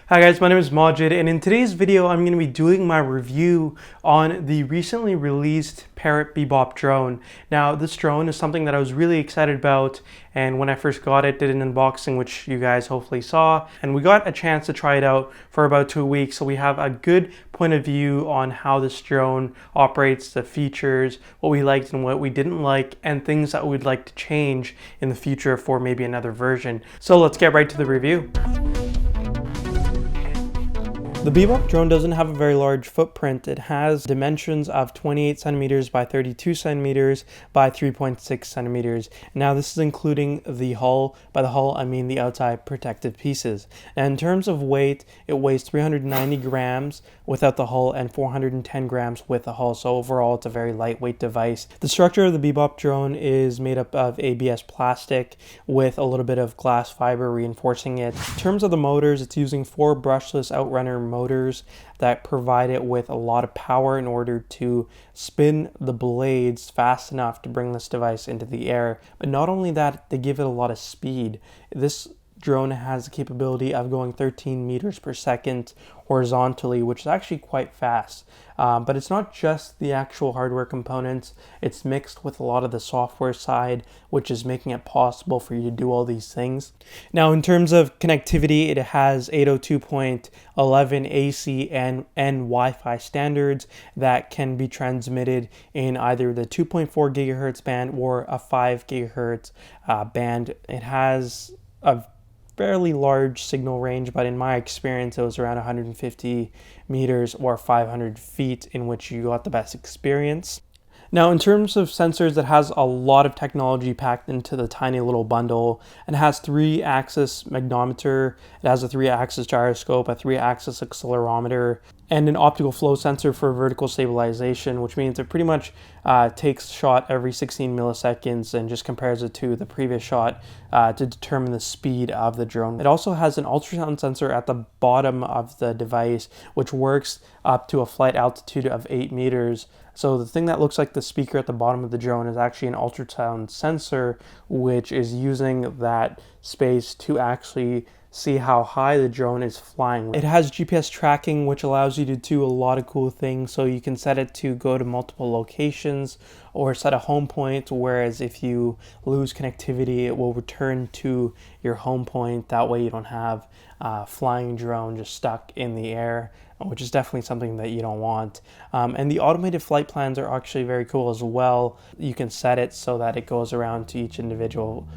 Hi guys, my name is Majid, and in today's video I'm going to be doing my review on the recently released Parrot Bebop drone. Now this drone is something that I was really excited about, and when I first got it, did an unboxing which you guys hopefully saw, and we got a chance to try it out for about 2 weeks, so we have a good point of view on how this drone operates, the features, what we liked and what we didn't like, and things that we'd like to change in the future for maybe another version. So let's get right to the review. The Bebop drone doesn't have a very large footprint. It has dimensions of 28 centimeters by 32 centimeters by 3.6 centimeters. Now this is including the hull. By the hull, I mean the outside protective pieces. And in terms of weight, it weighs 390 grams without the hull and 410 grams with the hull. So overall, it's a very lightweight device. The structure of the Bebop drone is made up of ABS plastic with a little bit of glass fiber reinforcing it. In terms of the motors, it's using 4 brushless Outrunner motors that provide it with a lot of power in order to spin the blades fast enough to bring this device into the air. But not only that, they give it a lot of speed. This drone has the capability of going 13 meters per second horizontally, which is actually quite fast. But it's not just the actual hardware components, it's mixed with a lot of the software side, which is making it possible for you to do all these things. Now, in terms of connectivity, it has 802.11 AC and Wi-Fi standards that can be transmitted in either the 2.4 gigahertz band or a 5 gigahertz band. It has a fairly large signal range, but in my experience it was around 150 meters or 500 feet in which you got the best experience. Now, in terms of sensors, it has a lot of technology packed into the tiny little bundle. It has 3-axis magnetometer, it has a 3-axis gyroscope, a 3-axis accelerometer, and an optical flow sensor for vertical stabilization, which means it pretty much takes a shot every 16 milliseconds and just compares it to the previous shot to determine the speed of the drone. It also has an ultrasound sensor at the bottom of the device, which works up to a flight altitude of 8 meters. So the thing that looks like the speaker at the bottom of the drone is actually an ultrasound sensor, which is using that space to actually see how high the drone is flying. It has GPS tracking, which allows you to do a lot of cool things. So you can set it to go to multiple locations or set a home point, whereas if you lose connectivity, it will return to your home point. That way you don't have a flying drone just stuck in the air, which is definitely something that you don't want. And the automated flight plans are actually very cool as well. You can set it so that it goes around to each individual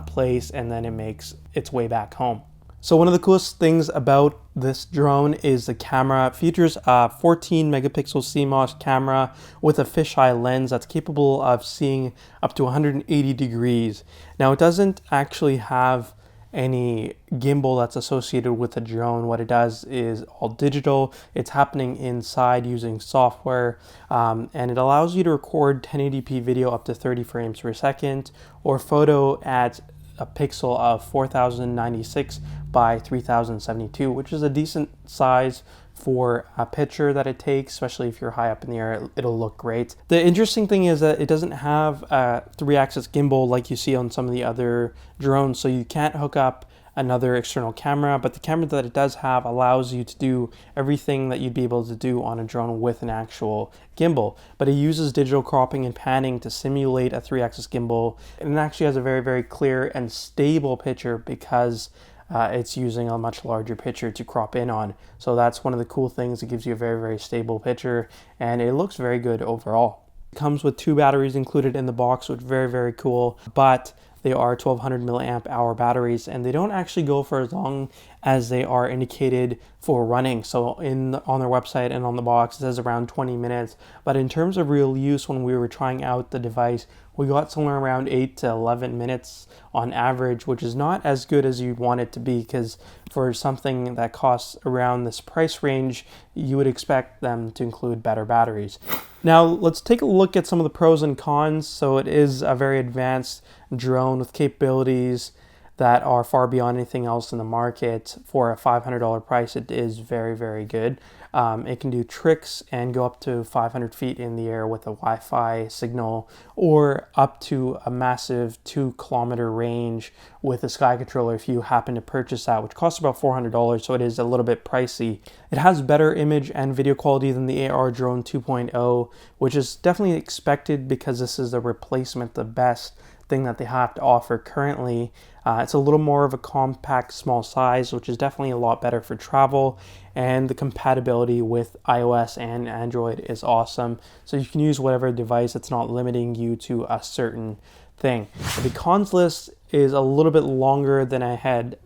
place and then it makes its way back home. So one of the coolest things about this drone is the camera. It features a 14 megapixel CMOS camera with a fisheye lens that's capable of seeing up to 180 degrees. Now it doesn't actually have any gimbal that's associated with the drone. What it does is all digital. It's happening inside using software, and it allows you to record 1080p video up to 30 frames per second or photo at a pixel of 4096 by 3072, which is a decent size for a picture that it takes, especially if you're high up in the air, it'll look great. The interesting thing is that it doesn't have a 3-axis gimbal like you see on some of the other drones, so you can't hook up another external camera, but the camera that it does have allows you to do everything that you'd be able to do on a drone with an actual gimbal. But it uses digital cropping and panning to simulate a 3-axis gimbal, and it actually has a very, very clear and stable picture because it's using a much larger picture to crop in on. So that's one of the cool things. It gives you a very, very stable picture, and it looks very good overall. It comes with 2 batteries included in the box, which is very, very cool, but they are 1200 milliamp hour batteries, and they don't actually go for as long as they are indicated for running. So on their website and on the box, it says around 20 minutes. But in terms of real use, when we were trying out the device, we got somewhere around 8 to 11 minutes on average, which is not as good as you'd want it to be, because for something that costs around this price range, you would expect them to include better batteries. Now let's take a look at some of the pros and cons. So it is a very advanced drone with capabilities that are far beyond anything else in the market. For a $500 price, it is very, very good. It can do tricks and go up to 500 feet in the air with a Wi-Fi signal, or up to a massive 2-kilometer range with a sky controller if you happen to purchase that, which costs about $400, so it is a little bit pricey. It has better image and video quality than the AR Drone 2.0, which is definitely expected because this is a replacement, the best thing that they have to offer currently. It's a little more of a compact, small size, which is definitely a lot better for travel, and the compatibility with iOS and Android is awesome. So you can use whatever device. It's not limiting you to a certain thing. The cons list is a little bit longer than I had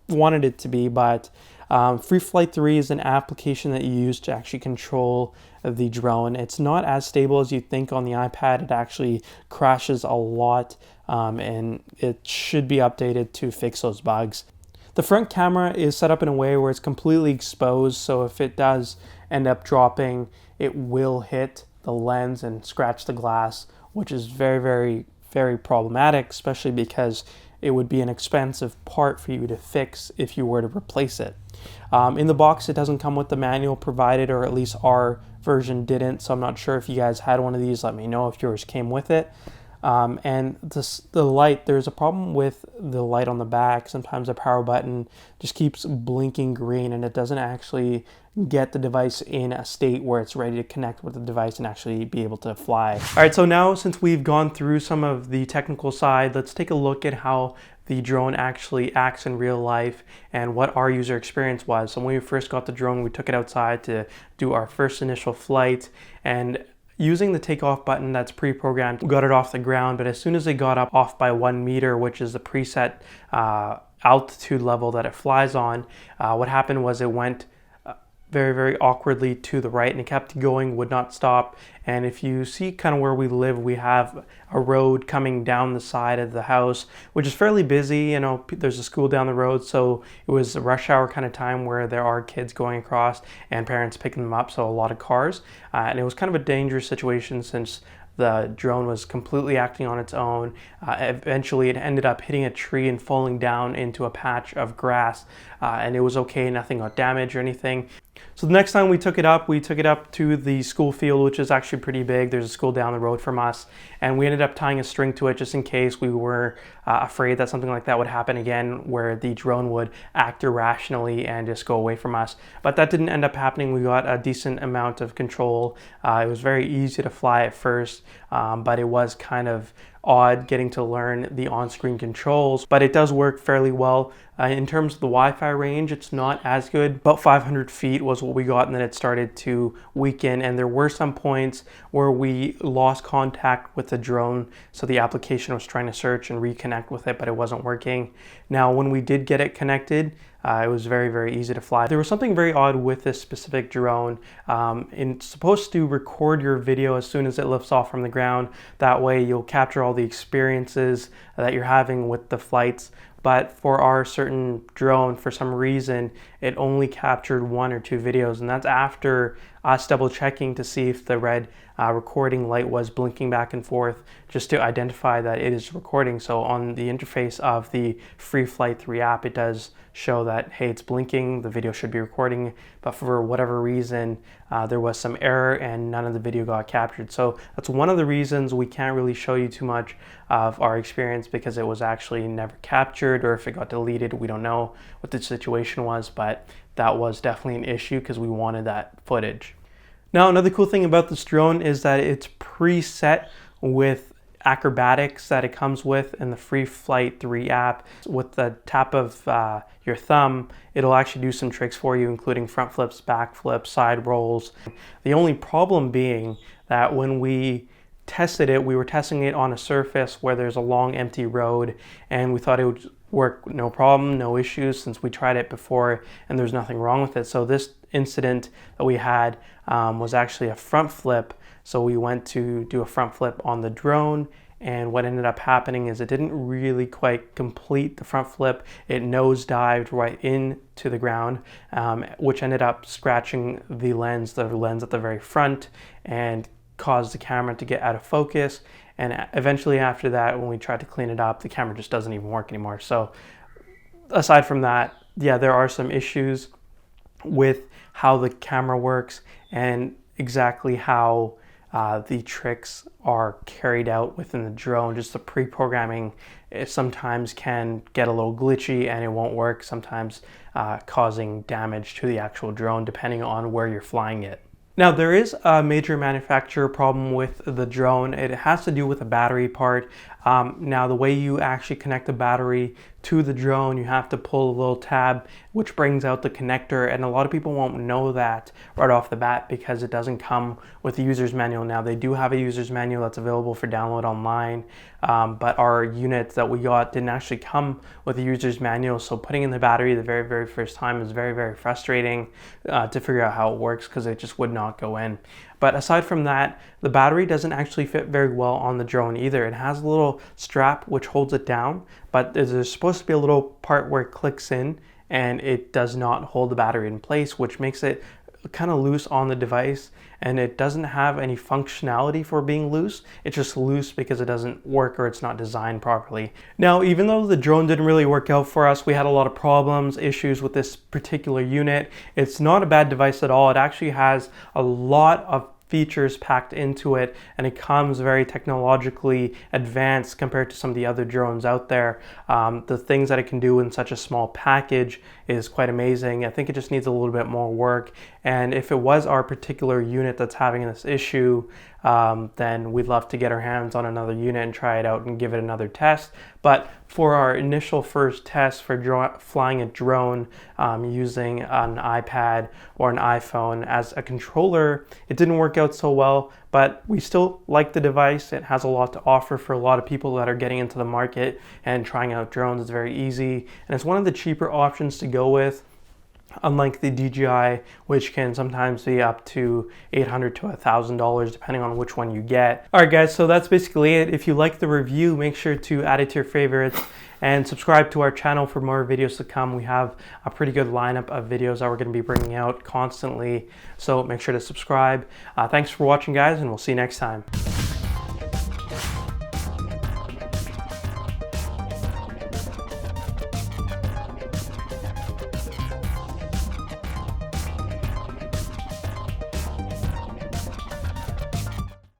wanted it to be, but FreeFlight 3 is an application that you use to actually control the drone. It's not as stable as you think on the iPad. It actually crashes a lot, and it should be updated to fix those bugs. The front camera is set up in a way where it's completely exposed, so if it does end up dropping, it will hit the lens and scratch the glass, which is very, very, very problematic, especially because it would be an expensive part for you to fix if you were to replace it. In the box, it doesn't come with the manual provided, or at least our version didn't, so I'm not sure if you guys had one of these. Let me know if yours came with it. And the light, there's a problem with the light on the back. Sometimes the power button just keeps blinking green, and it doesn't actually get the device in a state where it's ready to connect with the device and actually be able to fly. All right, so now since we've gone through some of the technical side, let's take a look at how the drone actually acts in real life and what our user experience was. So when we first got the drone, we took it outside to do our first initial flight, and using the takeoff button that's pre-programmed, we got it off the ground. But as soon as it got up off by 1 meter, which is the preset altitude level that it flies on, what happened was it went very, very awkwardly to the right, and it kept going, would not stop. And if you see kind of where we live, we have a road coming down the side of the house, which is fairly busy. You know, there's a school down the road, so it was a rush hour kind of time where there are kids going across and parents picking them up, so a lot of cars. And it was kind of a dangerous situation since the drone was completely acting on its own. Eventually it ended up hitting a tree and falling down into a patch of grass, and it was okay, nothing got damaged or anything. So the next time we took it up to the school field, which is actually pretty big. There's a school down the road from us, and we ended up tying a string to it just in case we were afraid that something like that would happen again, where the drone would act irrationally and just go away from us. But that didn't end up happening. We got a decent amount of control. It was very easy to fly at first, but it was kind of odd getting to learn the on-screen controls, but it does work fairly well. In terms of the Wi-Fi range, it's not as good. About 500 feet was what we got, and then it started to weaken, and there were some points where we lost contact with the drone, so the application was trying to search and reconnect with it, but it wasn't working. Now, when we did get it connected, it was very, very easy to fly. There was something very odd with this specific drone. It's supposed to record your video as soon as it lifts off from the ground. That way you'll capture all the experiences that you're having with the flights. But for our certain drone, for some reason, it only captured 1 or 2 videos, and that's after us double checking to see if the red recording light was blinking back and forth, just to identify that it is recording. So on the interface of the FreeFlight 3 app, it does show that, hey, it's blinking, the video should be recording, but for whatever reason, there was some error and none of the video got captured. So that's one of the reasons we can't really show you too much of our experience, because it was actually never captured, or if it got deleted, we don't know what the situation was, but that was definitely an issue because we wanted that footage. Now, another cool thing about this drone is that it's preset with Acrobatics that it comes with in the FreeFlight 3 app. With the tap of your thumb, it'll actually do some tricks for you, including front flips, back flips, side rolls. The only problem being that when we tested it, we were testing it on a surface where there's a long empty road, and we thought it would work no problem, no issues, since we tried it before and there's nothing wrong with it. So this incident that we had was actually a front flip. So we went to do a front flip on the drone, and what ended up happening is it didn't really quite complete the front flip. It nosedived right into the ground, which ended up scratching the lens at the very front, and caused the camera to get out of focus. And eventually after that, when we tried to clean it up, the camera just doesn't even work anymore. So aside from that, yeah, there are some issues with how the camera works and exactly how the tricks are carried out within the drone. Just the pre-programming sometimes can get a little glitchy and it won't work, sometimes causing damage to the actual drone depending on where you're flying it. Now, there is a major manufacturer problem with the drone. It has to do with the battery part. Now, the way you actually connect the battery to the drone, you have to pull a little tab which brings out the connector, and a lot of people won't know that right off the bat because it doesn't come with the user's manual. Now, they do have a user's manual that's available for download online, but our unit that we got didn't actually come with a user's manual, so putting in the battery the very first time is very frustrating to figure out how it works because it just would not go in. But aside from that, the battery doesn't actually fit very well on the drone either. It has a little strap which holds it down, but there's supposed to be a little part where it clicks in and it does not hold the battery in place, which makes it kind of loose on the device, and it doesn't have any functionality for being loose. It's just loose because it doesn't work or it's not designed properly. Now, even though the drone didn't really work out for us, we had a lot of problems, issues with this particular unit. It's not a bad device at all. It actually has a lot of features packed into it, and it comes very technologically advanced compared to some of the other drones out there. The things that it can do in such a small package is quite amazing. I think it just needs a little bit more work, and if it was our particular unit that's having this issue, then we'd love to get our hands on another unit and try it out and give it another test. But for our initial first test for flying a drone using an iPad or an iPhone as a controller, it didn't work out so well, but we still like the device. It has a lot to offer for a lot of people that are getting into the market, and trying out drones is very easy, and it's one of the cheaper options to go with, unlike the DJI, which can sometimes be up to $800 to $1,000 depending on which one you get. Alright guys, so that's basically it. If you like the review, make sure to add it to your favorites and subscribe to our channel for more videos to come. We have a pretty good lineup of videos that we're going to be bringing out constantly, so make sure to subscribe. Thanks for watching guys, and we'll see you next time.